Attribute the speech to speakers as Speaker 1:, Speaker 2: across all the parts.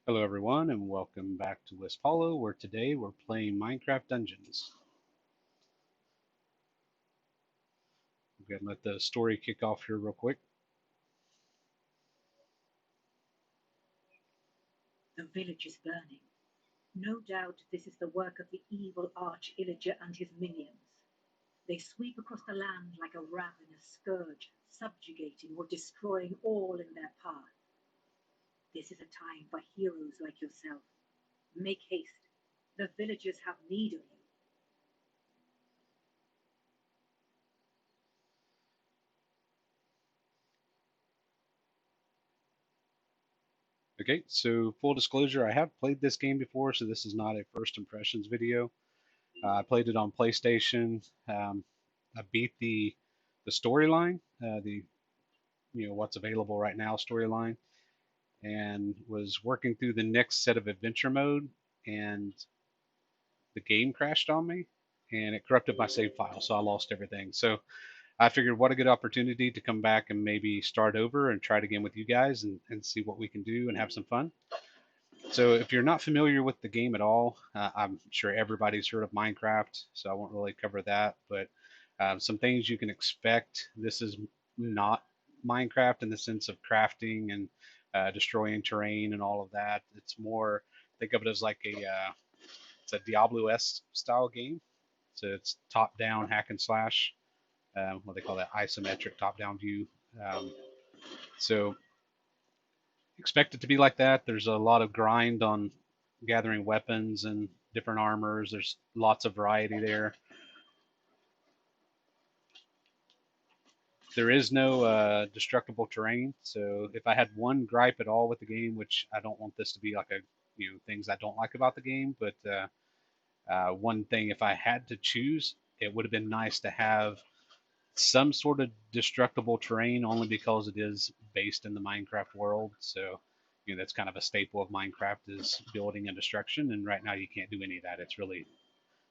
Speaker 1: Hello everyone and welcome back to WispHollow, where today we're playing Minecraft Dungeons. We're going to let the story kick off here real quick.
Speaker 2: The village is burning. No doubt this is the work of the evil Arch-Illager and his minions. They sweep across the land like a ravenous scourge, subjugating or destroying all in their path. This is a time for heroes like yourself. Make haste. The villagers have need of you.
Speaker 1: Okay, so full disclosure, I have played this game before, so this is not a first impressions video. I played it on PlayStation. I beat the storyline, the what's available right now storyline, and was working through the next set of adventure mode, and the game crashed on me, and it corrupted my save file, so I lost everything. So I figured what a good opportunity to come back and maybe start over and try it again with you guys and see what we can do and have some fun. So if you're not familiar with the game at all, I'm sure everybody's heard of Minecraft, so I won't really cover that. But some things you can expect. This is not Minecraft in the sense of crafting and destroying terrain and all of that. It's more, think of it as like it's a Diablo-esque style game. So it's top-down hack and slash, what they call that isometric top-down view. Um, so expect it to be like that. There's a lot of grind on gathering weapons and different armors. There's lots of variety there. There is no destructible terrain. So if I had one gripe at all with the game, which I don't want this to be like a things I don't like about the game, but one thing if I had to choose, it would have been nice to have some sort of destructible terrain only because it is based in the Minecraft world. So, that's kind of a staple of Minecraft is building and destruction. And right now you can't do any of that. It's really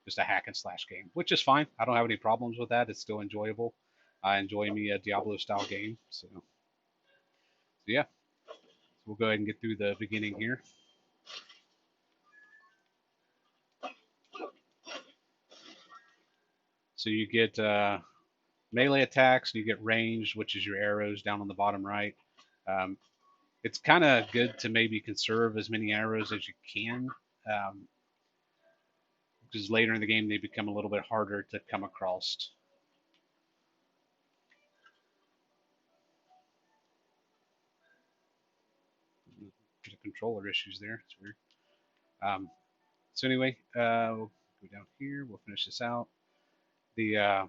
Speaker 1: just a hack and slash game, which is fine. I don't have any problems with that. It's still enjoyable. I enjoy me a Diablo style game. So yeah, so we'll go ahead and get through the beginning here. So you get melee attacks, and you get ranged, which is your arrows down on the bottom right. Um, it's kind of good to maybe conserve as many arrows as you can, um, because later in the game they become a little bit harder to come across. The controller issues there. It's weird. Um, so anyway, we'll go down here. We'll finish this out. The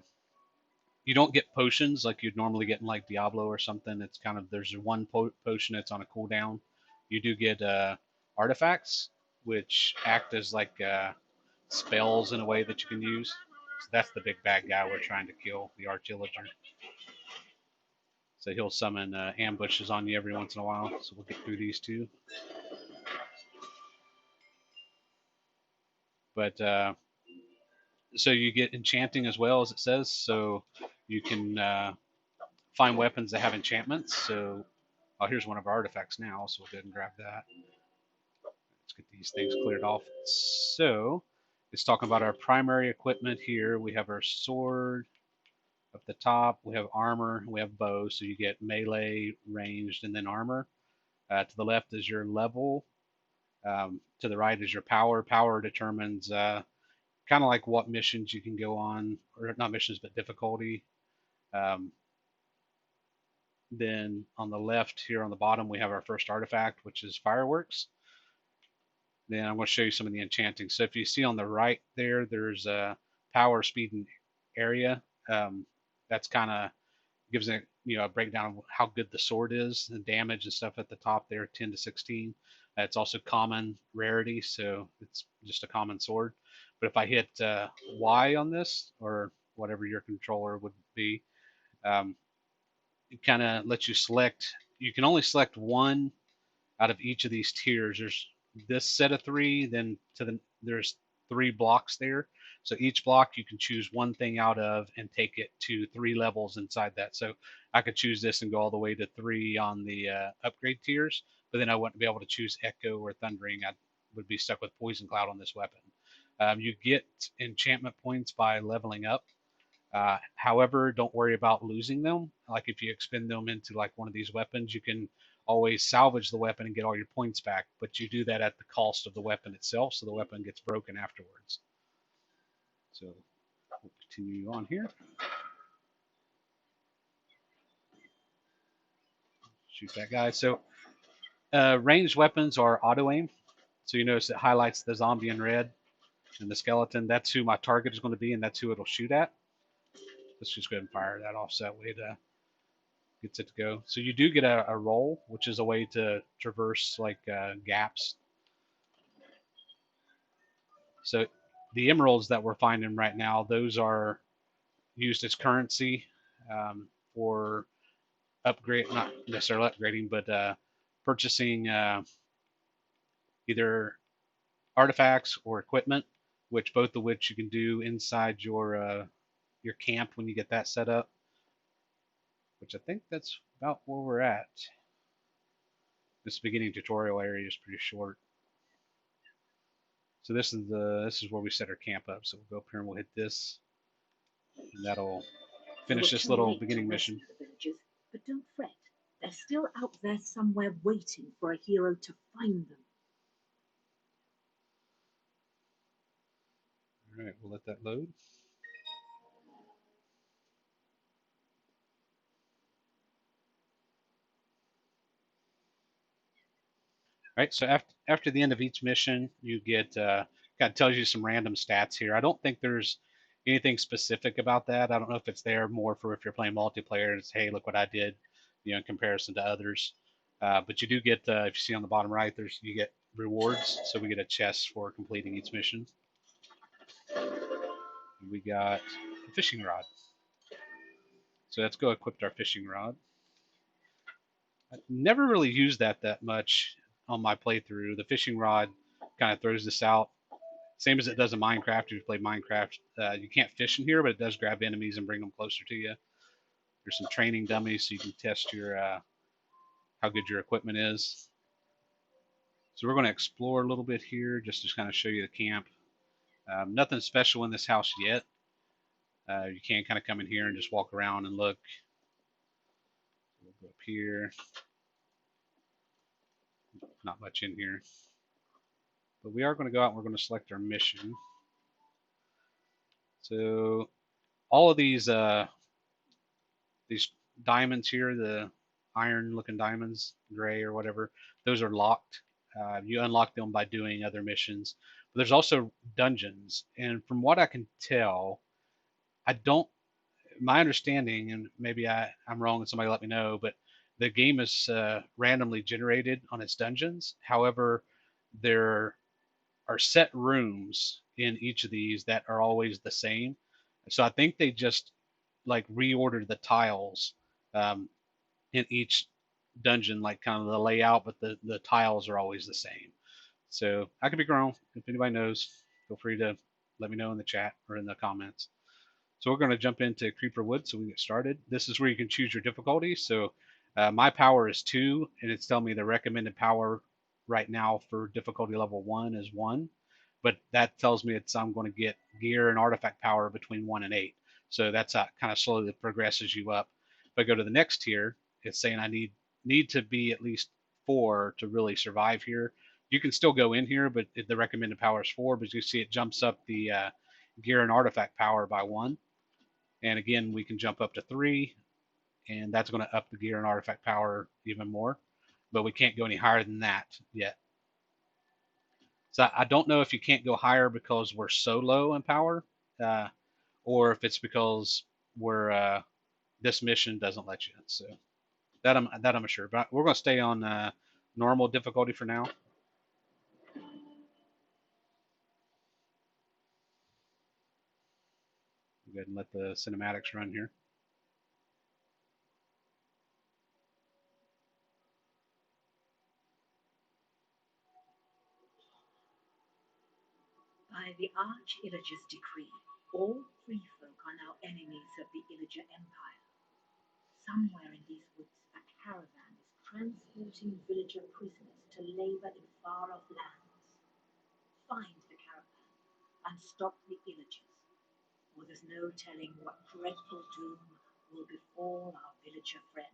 Speaker 1: You don't get potions like you'd normally get in like Diablo or something. It's kind of there's one potion that's on a cooldown. You do get artifacts, which act as like spells in a way that you can use. So that's the big bad guy we're trying to kill, the Arch-Illager. So he'll summon ambushes on you every once in a while. So we'll get through these two. But so you get enchanting as well as it says. So you can find weapons that have enchantments. So oh, here's one of our artifacts now. So we'll go ahead and grab that. Let's get these things cleared off. So it's talking about our primary equipment here. We have our sword up the top. We have armor. We have bow. So you get melee, ranged, and then armor. To the left is your level. To the right is your power. Power determines kind of like what missions you can go on, or not missions, but difficulty. Um, then on the left here on the bottom, we have our first artifact, which is fireworks. Then I'm going to show you some of the enchanting. So if you see on the right there, there's a power, speed, and area. That's kind of gives it a breakdown of how good the sword is, the damage and stuff at the top there, 10 to 16. It's also common rarity, so it's just a common sword. But if I hit Y on this, or whatever your controller would be, um, it kind of lets you select. You can only select one out of each of these tiers. There's this set of three, then there's three blocks there. So each block you can choose one thing out of and take it to three levels inside that. So I could choose this and go all the way to three on the upgrade tiers, but then I wouldn't be able to choose Echo or Thundering. I would be stuck with Poison Cloud on this weapon. You get enchantment points by leveling up. However, don't worry about losing them. Like if you expend them into like one of these weapons, you can always salvage the weapon and get all your points back, but you do that at the cost of the weapon itself, so the weapon gets broken afterwards. So we'll continue on here. Shoot that guy. So ranged weapons are auto aim. So you notice it highlights the zombie in red and the skeleton. That's who my target is going to be, and that's who it'll shoot at. Let's just go ahead and fire that off so that way it gets it to go. So you do get a roll, which is a way to traverse like gaps. So the emeralds that we're finding right now, those are used as currency for upgrade, not necessarily upgrading, but purchasing either artifacts or equipment, which both of which you can do inside your camp when you get that set up. Which I think that's about where we're at. This beginning tutorial area is pretty short. So this is where we set our camp up. So we'll go up here and we'll hit this, and that'll finish this little beginning mission.
Speaker 2: The villagers, but don't fret. They're still out there somewhere waiting for a hero to find them.
Speaker 1: All right, we'll let that load. All right, so after the end of each mission, you get kind of tells you some random stats here. I don't think there's anything specific about that. I don't know if it's there more for if you're playing multiplayer. It's hey, look what I did, in comparison to others. But you do get if you see on the bottom right, you get rewards. So we get a chest for completing each mission. We got a fishing rod. So let's go equip our fishing rod. I never really used that much on my playthrough. The fishing rod kind of throws this out. Same as it does in Minecraft. If you play Minecraft, you can't fish in here, but it does grab enemies and bring them closer to you. There's some training dummies so you can test your how good your equipment is. So we're going to explore a little bit here just to kind of show you the camp. Nothing special in this house yet. You can kind of come in here and just walk around and look. We'll go up here. Not much in here. But we are going to go out and we're going to select our mission. So all of these diamonds here, the iron looking diamonds, gray or whatever, those are locked. You unlock them by doing other missions. But there's also dungeons. And from what I can tell, I don't, my understanding, and maybe I'm wrong and somebody let me know, but the game is randomly generated on its dungeons. However, there are set rooms in each of these that are always the same. So I think they just like reordered the tiles um, in each dungeon, like kind of the layout, but the tiles are always the same. So I could be wrong. If anybody knows, feel free to let me know in the chat or in the comments. So we're going to jump into Creeper Wood so we can get started. This is where you can choose your difficulty. So my power is 2, and it's telling me the recommended power right now for difficulty level 1 is 1. But that tells me I'm going to get gear and artifact power between 1 and 8. So that's how it kind of slowly progresses you up. If I go to the next tier, it's saying I need to be at least 4 to really survive here. You can still go in here, but the recommended power is 4. But you see it jumps up the gear and artifact power by 1. And again, we can jump up to 3, and that's going to up the gear and artifact power even more. But we can't go any higher than that yet. So I don't know if you can't go higher because we're so low in power, or if it's because this mission doesn't let you. So that I'm sure. But we're going to stay on normal difficulty for now. Go ahead and let the cinematics run here.
Speaker 2: By the Arch-Illager's decree, all free folk are now enemies of the Illager Empire. Somewhere in these woods, a caravan is transporting villager prisoners to labor in far-off lands. Find the caravan and stop the illagers, or there's no telling what dreadful doom will befall our villager friends.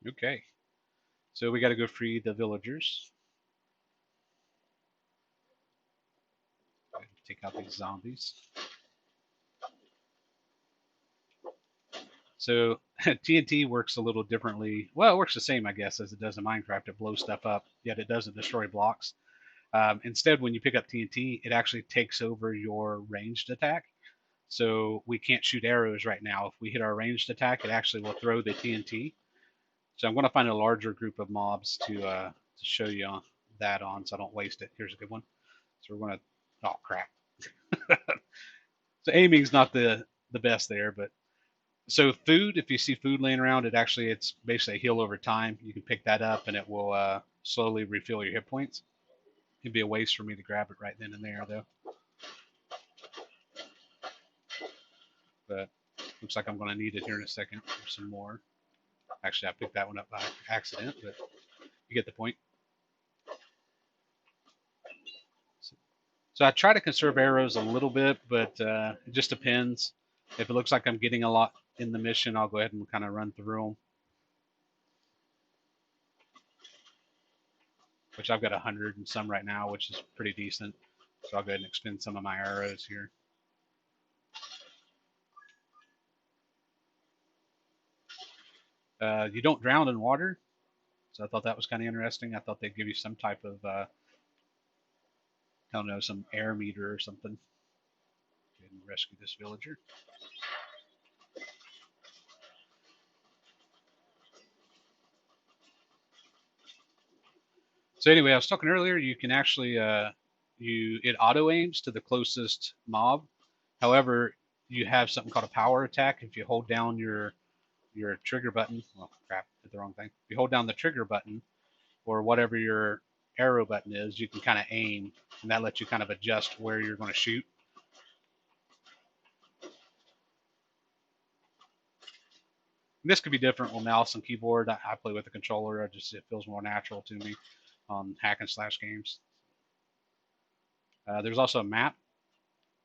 Speaker 1: Okay. So we got to go free the villagers. Take out these zombies. So TNT works a little differently. Well, it works the same, I guess, as it does in Minecraft. It blows stuff up, yet it doesn't destroy blocks. Instead, when you pick up TNT, it actually takes over your ranged attack. So we can't shoot arrows right now. If we hit our ranged attack, it actually will throw the TNT. So I'm going to find a larger group of mobs to show you that on, so I don't waste it. Here's a good one. So we're going to. Oh crap. So aiming's not the best there, but so food. If you see food laying around, it's basically a heal over time. You can pick that up, and it will slowly refill your hit points. It'd be a waste for me to grab it right then and there, though. But looks like I'm going to need it here in a second for some more. Actually, I picked that one up by accident, but you get the point. So I try to conserve arrows a little bit, but it just depends. If it looks like I'm getting a lot in the mission, I'll go ahead and kind of run through them. Which I've got 100 and some right now, which is pretty decent. So I'll go ahead and expend some of my arrows here. You don't drown in water, so I thought that was kind of interesting. I thought they'd give you some type of, I don't know, some air meter or something. Go ahead and rescue this villager. So anyway, I was talking earlier. You can actually it auto aims to the closest mob. However, you have something called a power attack. If you hold down your trigger button, well, crap, did the wrong thing. If you hold down the trigger button or whatever your arrow button is, you can kind of aim, and that lets you kind of adjust where you're going to shoot. And this could be different with mouse and keyboard. I play with a controller. It feels more natural to me on hack and slash games. There's also a map,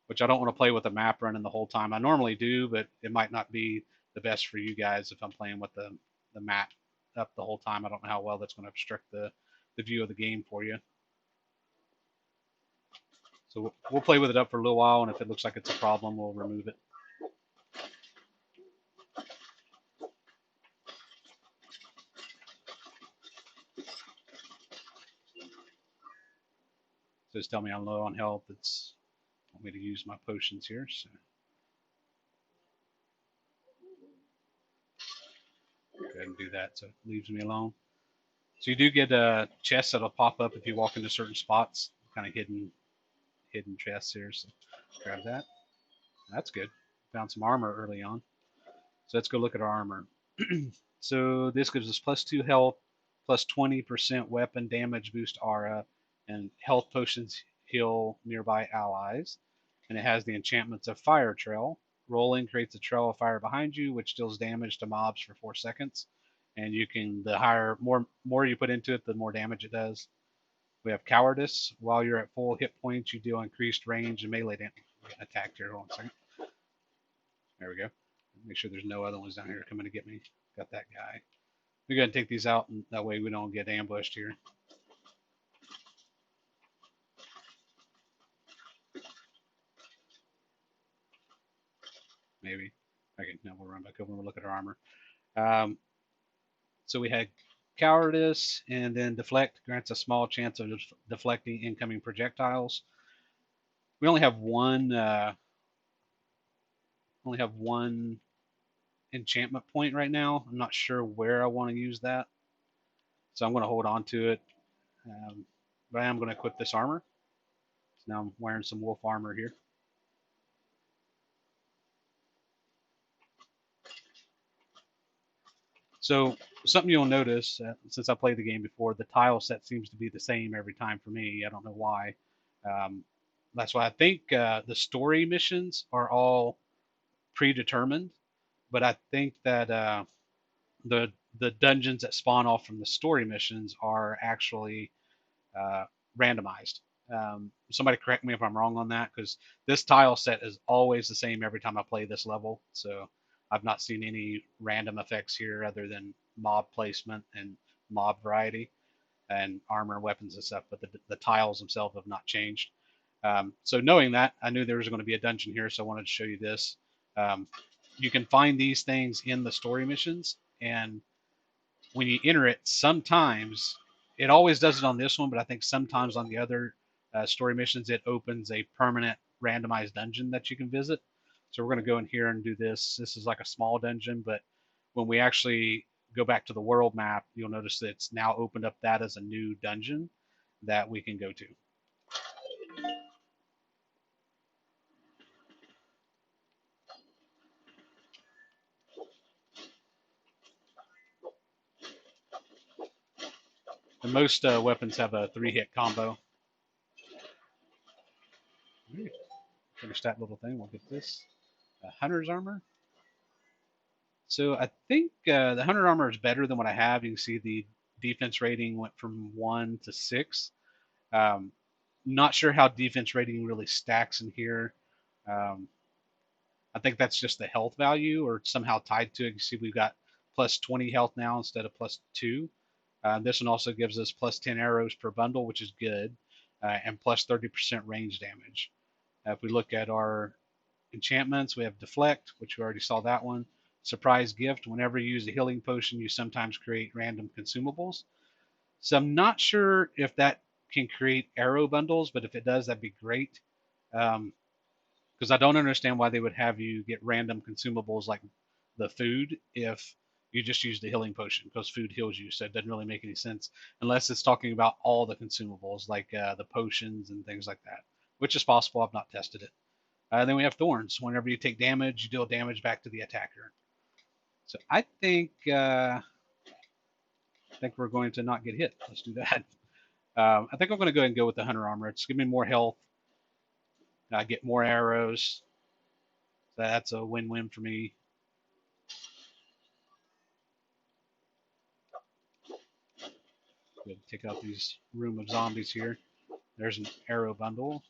Speaker 1: which I don't want to play with a map running the whole time. I normally do, but it might not be the best for you guys if I'm playing with the map up the whole time. I don't know how well that's going to obstruct the view of the game for you. So we'll play with it up for a little while, and if it looks like it's a problem, we'll remove it. So just tell me I'm low on health. It's want me to use my potions here. So go ahead and do that. So it leaves me alone. So you do get chests that'll pop up if you walk into certain spots, kind of hidden chests here. So grab that. That's good. Found some armor early on. So let's go look at our armor. So this gives us +2 health, plus 20% weapon damage boost aura, and health potions heal nearby allies. And it has the enchantments of Fire Trail. Rolling creates a trail of fire behind you, which deals damage to mobs for 4 seconds. And you can, more you put into it, the more damage it does. We have Cowardice. While you're at full hit points, you deal increased range and melee damage. Getting attacked here. Hold on a second. There we go. Make sure there's no other ones down here coming to get me. Got that guy. We gotta take these out, and that way we don't get ambushed here. Maybe. Okay, now we'll run back over and we'll look at our armor. So we had Cowardice, and then Deflect grants a small chance of deflecting incoming projectiles. We only have one enchantment point right now. I'm not sure where I want to use that, so I'm going to hold on to it. But I am going to equip this armor. So now I'm wearing some wolf armor here. So something you'll notice, since I played the game before, the tile set seems to be the same every time for me. I don't know why. That's why I think the story missions are all predetermined, but I think that the the dungeons that spawn off from the story missions are actually uh, randomized. Somebody correct me if I'm wrong on that, because this tile set is always the same every time I play this level. So I've not seen any random effects here other than mob placement and mob variety and armor and weapons and stuff, but the tiles themselves have not changed. So knowing that, I knew there was going to be a dungeon here, so I wanted to show you this. Um, you can find these things in the story missions, and when you enter it, sometimes it always does it on this one, but I think sometimes on the other story missions, it opens a permanent randomized dungeon that you can visit. So we're going to go in here and do this. This is like a small dungeon, but when we actually go back to the world map, you'll notice that it's now opened up that as a new dungeon that we can go to. And most weapons have a 3-hit combo. Finish that little thing. We'll get this. Hunter's armor. So I think the Hunter armor is better than what I have. You can see the defense rating went from 1 to 6. Um, not sure how defense rating really stacks in here. Um, I think that's just the health value or somehow tied to it. You see we've got plus 20 health now instead of plus 2. This one also gives us plus 10 arrows per bundle, which is good, and plus 30% range damage. If we look at our enchantments, we have Deflect, which we already saw that one. Surprise Gift. Whenever you use a healing potion, you sometimes create random consumables. So I'm not sure if that can create arrow bundles, but if it does, that'd be great. Because I don't understand why they would have you get random consumables like the food if you just use the healing potion, because food heals you. So it doesn't really make any sense unless it's talking about all the consumables like the potions and things like that, which is possible. I've not tested it. Then we have thorns. Whenever you take damage, you deal damage back to the attacker. So I think we're going to not get hit. Let's do that. I think I'm going to go ahead and go with the hunter armor. It's giving me more health. I get more arrows. So that's a win-win for me. Go ahead and take out these room of zombies here. There's an arrow bundle.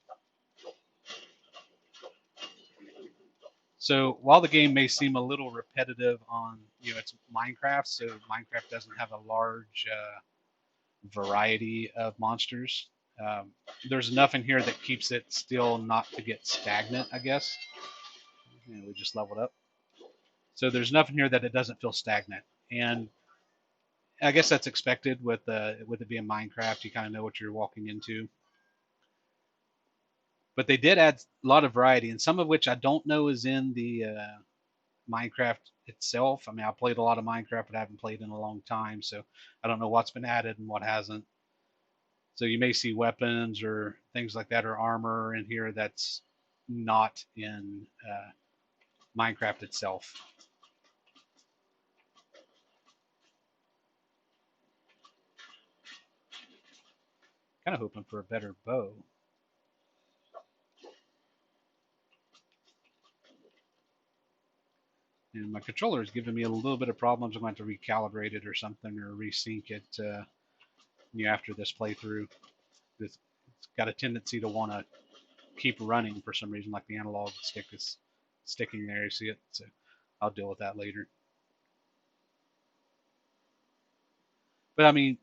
Speaker 1: So while the game may seem a little repetitive on, it's Minecraft, so Minecraft doesn't have a large variety of monsters. There's enough in here that keeps it still not to get stagnant, I guess. And we just leveled up. So there's enough in here that it doesn't feel stagnant. And I guess that's expected with it being Minecraft. You kind of know what you're walking into. But they did add a lot of variety, and some of which I don't know is in the Minecraft itself. I mean, I played a lot of Minecraft, but I haven't played in a long time, so I don't know what's been added and what hasn't. So you may see weapons or things like that or armor in here that's not in Minecraft itself. Kind of hoping for a better bow. And my controller is giving me a little bit of problems. I'm going to have to recalibrate it or something or resync it after this playthrough. It's got a tendency to want to keep running for some reason, like the analog stick is sticking there. You see it? So I'll deal with that later. But I mean,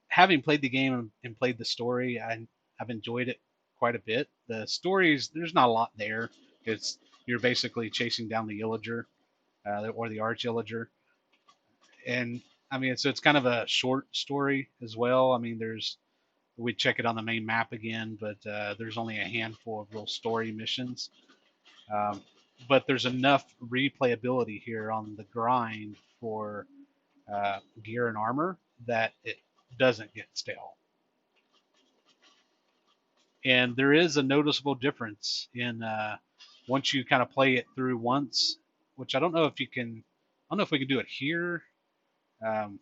Speaker 1: having played the game and played the story, I've enjoyed it quite a bit. The stories, there's not a lot there. It's you're basically chasing down the Illager or the Arch Illager, and I mean, so it's kind of a short story as well. I mean, we check it on the main map again, but there's only a handful of real story missions. Um, but there's enough replayability here on the grind for gear and armor that it doesn't get stale. And there is a noticeable difference in once you kind of play it through once, which I don't know if you can. I don't know if we can do it here. Um,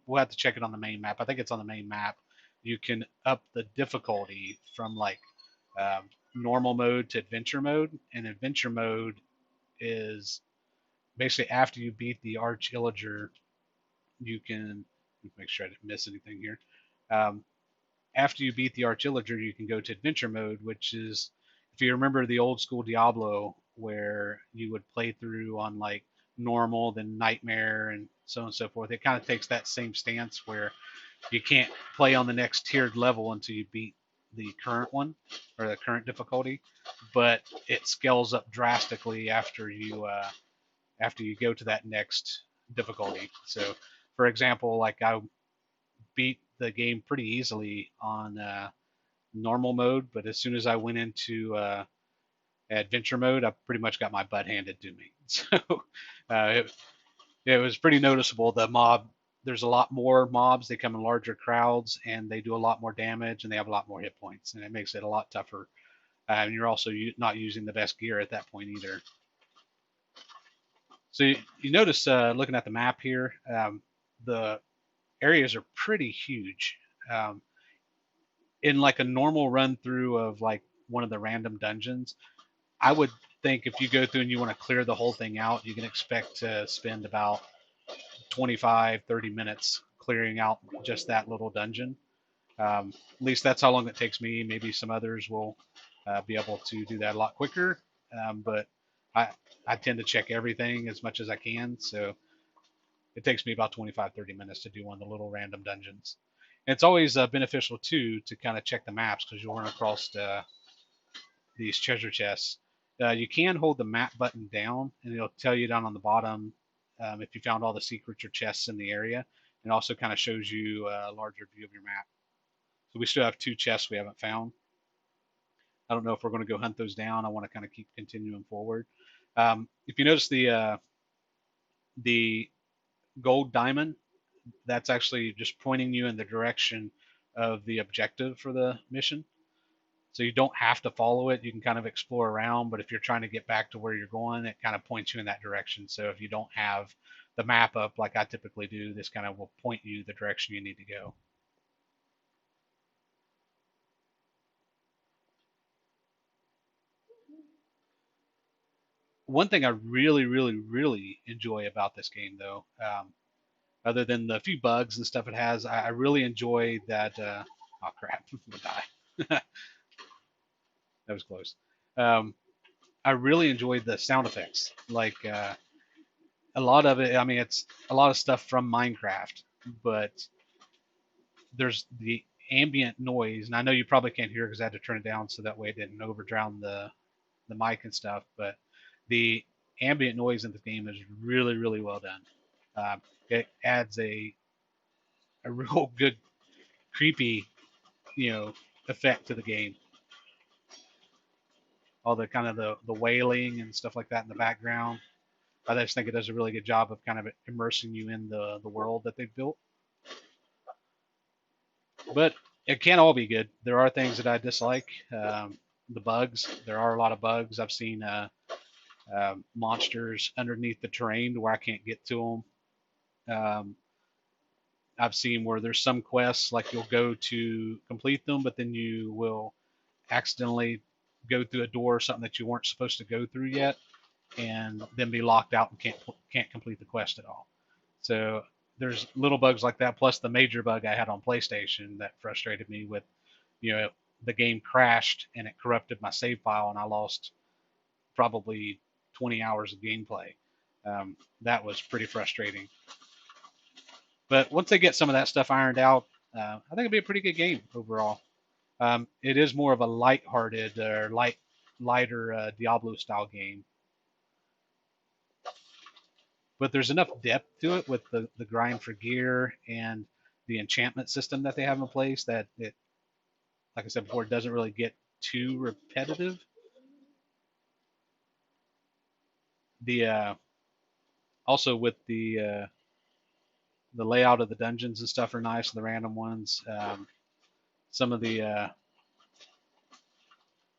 Speaker 1: we'll have to check it on the main map. I think it's on the main map. You can up the difficulty from like normal mode to adventure mode, and adventure mode is basically after you beat the Arch Illager, you can make sure I didn't miss anything here. Um, After you beat the Arch Illager, you can go to adventure mode, which is, if you remember the old school Diablo, where you would play through on like normal, then nightmare, and so on and so forth. It kind of takes that same stance where you can't play on the next tiered level until you beat the current one or the current difficulty, but it scales up drastically after you go to that next difficulty. So, for example, like I beat the game pretty easily on normal mode, but as soon as I went into adventure mode, I pretty much got my butt handed to me. So it, it was pretty noticeable. There's a lot more mobs. They come in larger crowds, and they do a lot more damage, and they have a lot more hit points, and it makes it a lot tougher. And you're also not using the best gear at that point either. So you notice looking at the map here, the areas are pretty huge. Um, in like a normal run through of like one of the random dungeons, I would think if you go through and you want to clear the whole thing out, you can expect to spend about 25, 30 minutes clearing out just that little dungeon. At least that's how long it takes me. Maybe some others will be able to do that a lot quicker. But I, I tend to check everything as much as I can. So it takes me about 25, 30 minutes to do one of the little random dungeons. And it's always beneficial too to kind of check the maps because you'll run across these treasure chests. You can hold the map button down, and it'll tell you down on the bottom if you found all the secrets or chests in the area. It also kind of shows you a larger view of your map. So we still have 2 chests we haven't found. I don't know if we're going to go hunt those down. I want to kind of keep continuing forward. If you notice the gold diamond, that's actually just pointing you in the direction of the objective for the mission. So you don't have to follow it. You can kind of explore around, but if you're trying to get back to where you're going, it kind of points you in that direction. So if you don't have the map up like I typically do, this kind of will point you the direction you need to go. One thing I really, really, really enjoy about this game, though, other than the few bugs and stuff it has, I really enjoy that. Oh crap! I'm gonna die. That was close. Um, I really enjoyed the sound effects. Like a lot of it, I mean, it's a lot of stuff from Minecraft, but there's the ambient noise, and I know you probably can't hear because I had to turn it down so that way it didn't overdrown the mic and stuff. But the ambient noise in the game is really, really well done. It adds a real good creepy, you know, effect to the game. All the kind of the wailing and stuff like that in the background. I just think it does a really good job of kind of immersing you in the world that they've built. But it can't all be good. There are things that I dislike. The bugs. There are a lot of bugs. I've seen monsters underneath the terrain where I can't get to them. I've seen where there's some quests like you'll go to complete them, but then you will accidentally go through a door or something that you weren't supposed to go through yet, and then be locked out and can't complete the quest at all. So there's little bugs like that, plus the major bug I had on PlayStation that frustrated me with, you know, the game crashed and it corrupted my save file, and I lost probably 20 hours of gameplay. That was pretty frustrating. But once they get some of that stuff ironed out, I think it'll be a pretty good game overall. It is more of a light-hearted or lighter Diablo style game, but there's enough depth to it with the grind for gear and the enchantment system that they have in place that it, like I said before, it doesn't really get too repetitive. The Also with the layout of the dungeons and stuff are nice, the random ones. Some of the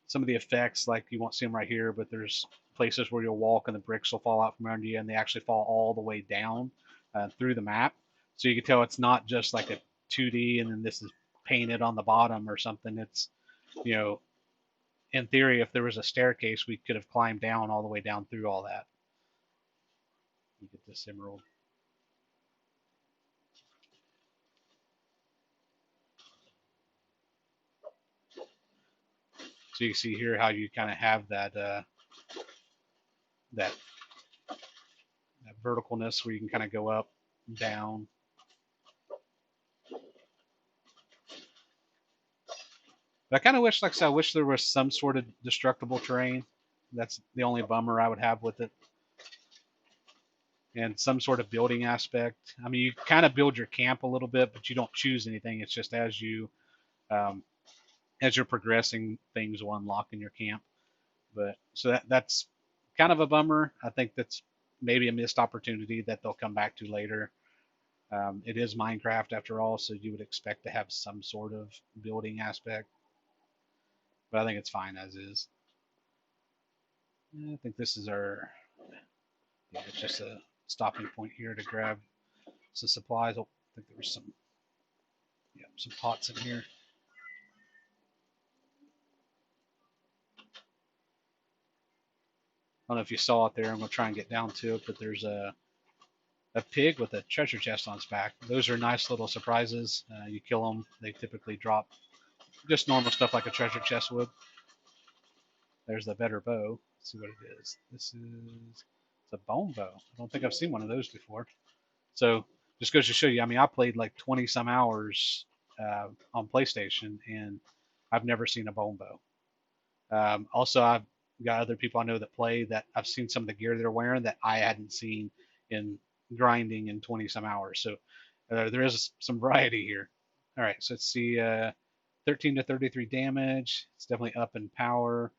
Speaker 1: some of the effects, like you won't see them right here, but there's places where you'll walk and the bricks will fall out from under you, and they actually fall all the way down through the map. So you can tell it's not just like a 2D and then this is painted on the bottom or something. It's, you know, in theory, if there was a staircase, we could have climbed down all the way down through all that. You get this emerald. So you can see here how you kind of have that that verticalness where you can kind of go up, down. But I kind of wish, like I said, I wish there was some sort of destructible terrain. That's the only bummer I would have with it. And some sort of building aspect. I mean, you kind of build your camp a little bit, but you don't choose anything. It's just um, as you're progressing, things will unlock in your camp. But so that's kind of a bummer. I think that's maybe a missed opportunity that they'll come back to later. It is Minecraft after all, so you would expect to have some sort of building aspect. But I think it's fine as is. I think this is our, yeah, it's just a stopping point here to grab some supplies. Oh, I think there was some, yeah, some pots in here. I don't know if you saw it there. I'm gonna try and get down to it, but there's a pig with a treasure chest on its back. Those are nice little surprises. You kill them, they typically drop just normal stuff like a treasure chest would. There's the better bow. Let's see what it is. This is it's a bone bow. I don't think I've seen one of those before. So just goes to show you. I mean, I played like 20 some hours on PlayStation, and I've never seen a bone bow. Also, I've got other people I know that play that I've seen some of the gear they're wearing that I hadn't seen in grinding in 20 some hours. So there is some variety here. All right, so let's see. 13 to 33 damage. It's definitely up in power.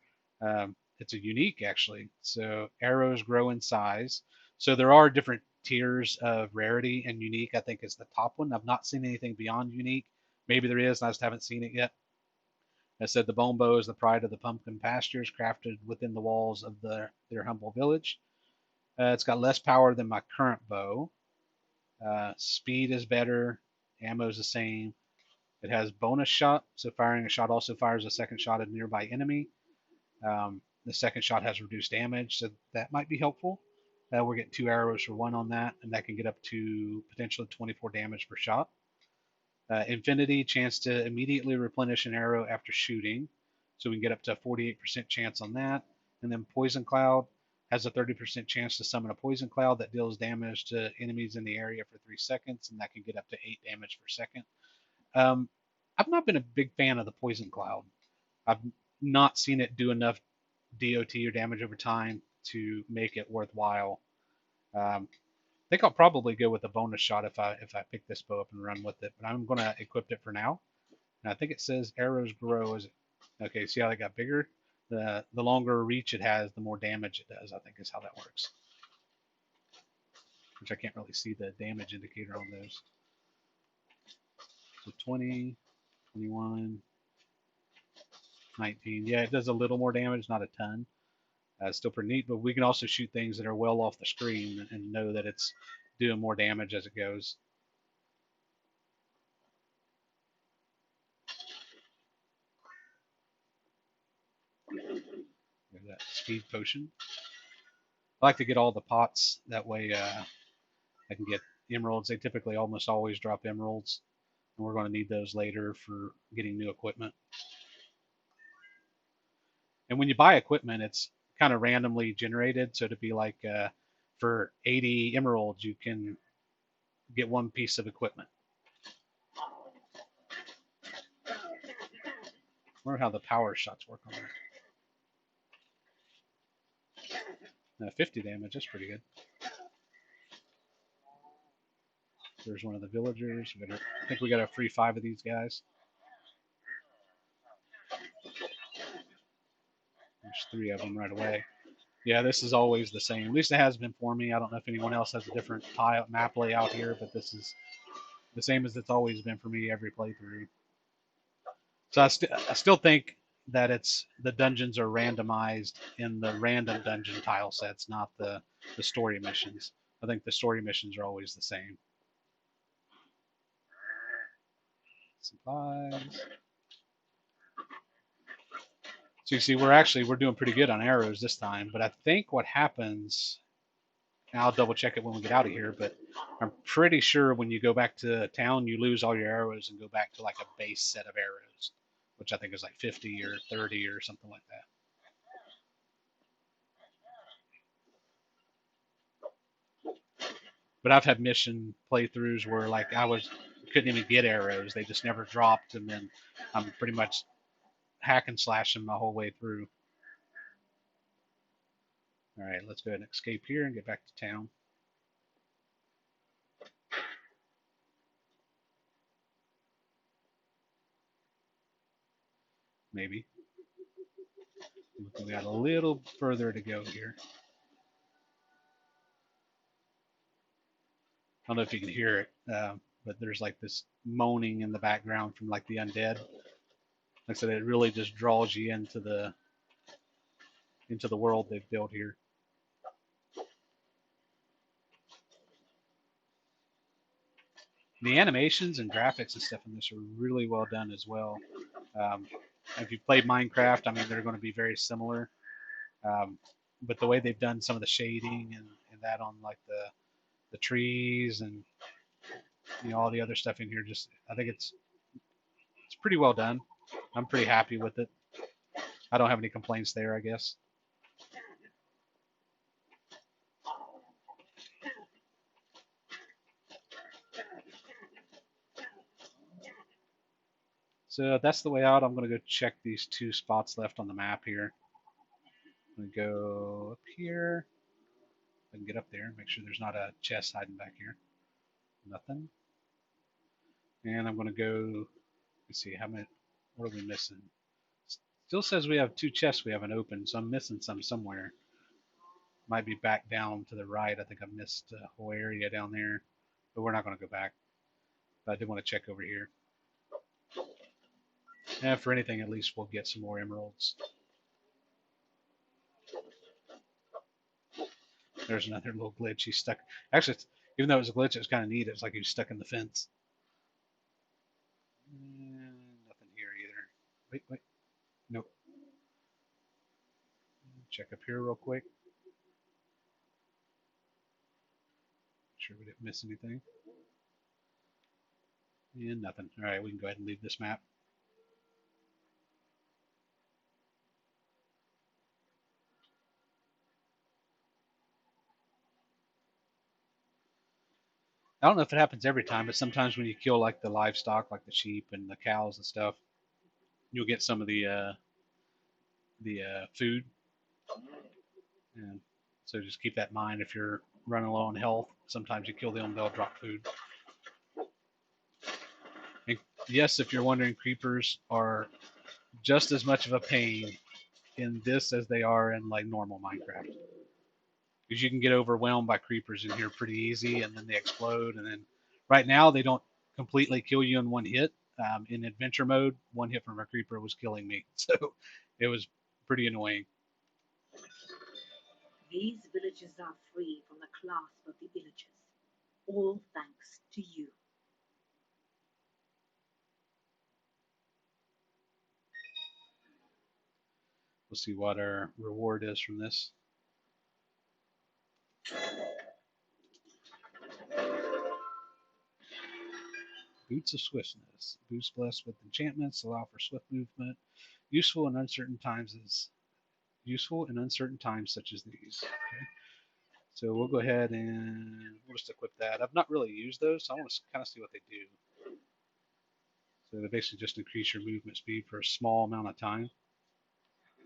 Speaker 1: It's a unique actually. So arrows grow in size. So there are different tiers of rarity, and unique I think is the top one. I've not seen anything beyond unique. Maybe there is, and I just haven't seen it yet. I said the bone bow is the pride of the pumpkin pastures, crafted within the walls of their humble village. It's got less power than my current bow. Speed is better. Ammo is the same. It has bonus shot, so firing a shot also fires a second shot at a nearby enemy. The second shot has reduced damage, so that might be helpful. We're getting 2 arrows for 1 on that, and that can get up to potentially 24 damage per shot. Infinity, chance to immediately replenish an arrow after shooting, so we can get up to a 48% chance on that. And then Poison Cloud has a 30% chance to summon a Poison Cloud that deals damage to enemies in the area for 3 seconds, and that can get up to 8 damage per second. I've not been a big fan of the Poison Cloud. I've not seen it do enough DOT or damage over time to make it worthwhile. I think I'll probably go with a bonus shot if I pick this bow up and run with it. But I'm gonna equip it for now. And I think it says arrows grow as okay. See how they got bigger? The longer reach it has, the more damage it does. I think is how that works. Which I can't really see the damage indicator on those. So 20, 21, 19. Yeah, it does a little more damage, not a ton. It's still pretty neat, but we can also shoot things that are well off the screen and know that it's doing more damage as it goes. There's that speed potion. I like to get all the pots. That way I can get emeralds. They typically almost always drop emeralds, and we're going to need those later for getting new equipment. And when you buy equipment, it's kind of randomly generated. So to be like for 80 emeralds, you can get 1 piece of equipment. I wonder how the power shots work on that. 50 damage, that's pretty good. There's one of the villagers. I think we got to free 5 of these guys. There's 3 of them right away. Yeah, this is always the same. At least it has been for me. I don't know if anyone else has a different map layout here, but this is the same as it's always been for me every playthrough. So I still think that it's the dungeons are randomized in the random dungeon tile sets, not the story missions. I think the story missions are always the same. Supplies. So you see, we're doing pretty good on arrows this time. But I think what happens, and I'll double check it when we get out of here. But I'm pretty sure when you go back to town, you lose all your arrows and go back to like a base set of arrows, which I think is like 50 or 30 or something like that. But I've had mission playthroughs where like couldn't even get arrows; they just never dropped, and then I'm pretty much hack and slashing the whole way through. All right, let's go ahead and escape here and get back to town. Maybe we got a little further to go here. I don't know if you can hear it, but there's like this moaning in the background from like the undead. Like I said, it really just draws you into the world they've built here. The animations and graphics and stuff in this are really well done as well. Um, if you've played Minecraft, I mean, they're going to be very similar. But the way they've done some of the shading and that on like the trees and all the other stuff in here, just I think it's pretty well done. I'm pretty happy with it. I don't have any complaints there, I guess. So that's the way out. I'm going to go check these two spots left on the map here. I'm going to go up here. I can get up there, make sure there's not a chest hiding back here. Nothing. And I'm going to go, let's see, what are we missing? Still says we have two chests we haven't opened, so I'm missing some somewhere. Might be back down to the right. I think I missed a whole area down there, but we're not going to go back. But I did want to check over here. And for anything, at least we'll get some more emeralds. There's another little glitch. He's stuck. Actually, even though it was a glitch, it was kind of neat. It was like he was stuck in the fence. Nothing here either. Wait. Nope. Check up here real quick. Make sure we didn't miss anything. And nothing. All right, we can go ahead and leave this map. I don't know if it happens every time, but sometimes when you kill like the livestock, like the sheep and the cows and stuff, you'll get some of the food. And so just keep that in mind if you're running low on health. Sometimes you kill them, they'll drop food. And yes, if you're wondering, creepers are just as much of a pain in this as they are in like normal Minecraft. Because you can get overwhelmed by creepers in here pretty easy, and then they explode. And then right now they don't completely kill you in one hit. In adventure mode, one hit from a creeper was killing me, so it was pretty annoying.
Speaker 2: These villages are free from the clasp of the villagers, all thanks to you.
Speaker 1: We'll see what our reward is from this. Boots of Swiftness. Boots blessed with enchantments allow for swift movement. Useful in uncertain times such as these. Okay. So we'll go ahead and we'll just equip that. I've not really used those, so I want to kind of see what they do. So they basically just increase your movement speed for a small amount of time.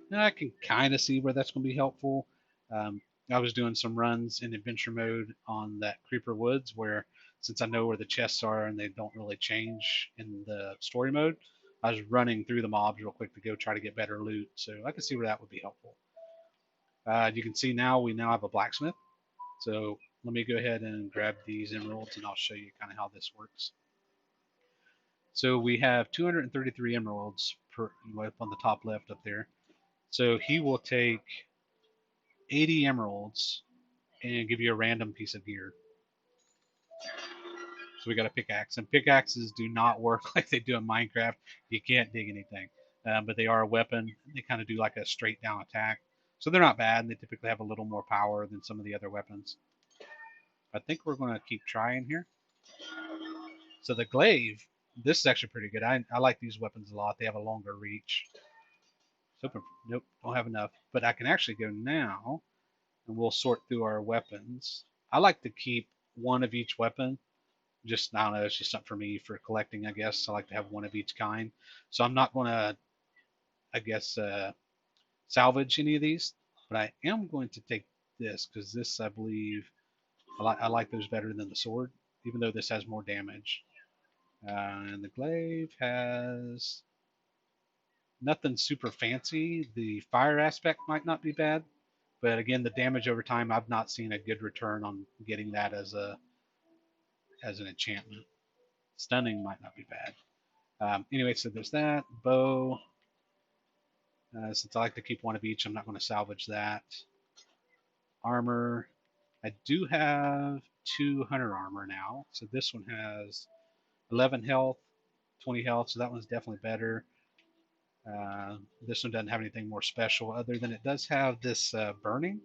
Speaker 1: Now I can kind of see where that's going to be helpful. Um, I was doing some runs in adventure mode on that Creeper Woods where, since I know where the chests are and they don't really change in the story mode, I was running through the mobs real quick to go try to get better loot. So I can see where that would be helpful. You can see now we now have a blacksmith. So let me go ahead and grab these emeralds and I'll show you kind of how this works. So we have 233 emeralds up on the top left up there. So he will take 80 emeralds and give you a random piece of gear. So we got a pickaxe, and pickaxes do not work like they do in Minecraft. You can't dig anything. but they are a weapon. They kind of do like a straight down attack. So they're not bad. They typically have a little more power than some of the other weapons. I think we're going to keep trying here. So the glaive, this is actually pretty good. I like these weapons a lot. They have a longer reach. So, nope, don't have enough. But I can actually go now, and we'll sort through our weapons. I like to keep one of each weapon. Just, I don't know, it's just something for me for collecting, I guess. I like to have one of each kind. So I'm not going to, I guess, salvage any of these. But I am going to take this because this, I believe, I like those better than the sword, even though this has more damage. And the glaive has nothing super fancy. The fire aspect might not be bad, but again, the damage over time, I've not seen a good return on getting that as an enchantment. Stunning might not be bad. Anyway, so there's that bow. Since I like to keep one of each, I'm not going to salvage that. Armor. I do have 200 armor now, so this one has 11 health, 20 health, so that one's definitely better. This one doesn't have anything more special other than it does have this burning.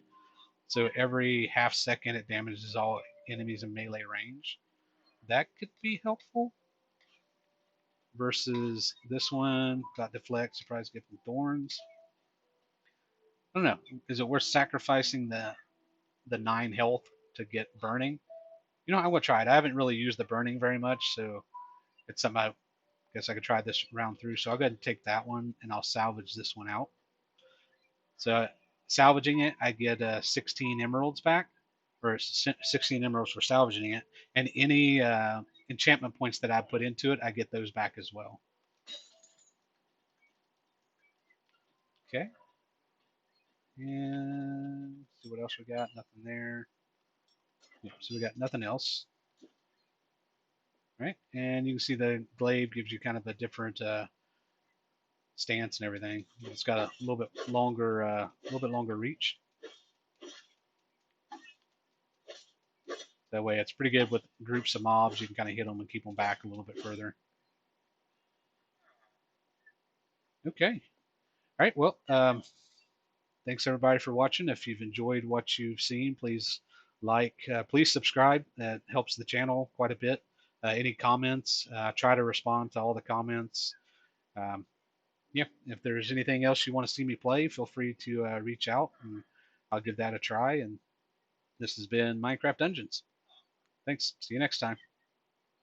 Speaker 1: So every half second it damages all enemies in melee range. That could be helpful. Versus this one, got deflect, surprise gift, and thorns. I don't know. Is it worth sacrificing the 9 health to get burning? You know, I would try it. I haven't really used the burning very much, so it's something I guess I could try this round through. So I'll go ahead and take that one, and I'll salvage this one out. So salvaging it, I get 16 emeralds back, or 16 emeralds for salvaging it, and any enchantment points that I put into it, I get those back as well. Okay, and see what else we got. Nothing there. Yeah, so we got nothing else. Right, and you can see the glaive gives you kind of a different stance and everything. It's got a little bit longer reach. That way, it's pretty good with groups of mobs. You can kind of hit them and keep them back a little bit further. Okay. All right. Well, thanks everybody for watching. If you've enjoyed what you've seen, please please subscribe. That helps the channel quite a bit. Any comments, try to respond to all the comments. Um, yeah, if there's anything else you want to see me play, feel free to reach out and I'll give that a try. And this has been Minecraft Dungeons. Thanks. See you next time.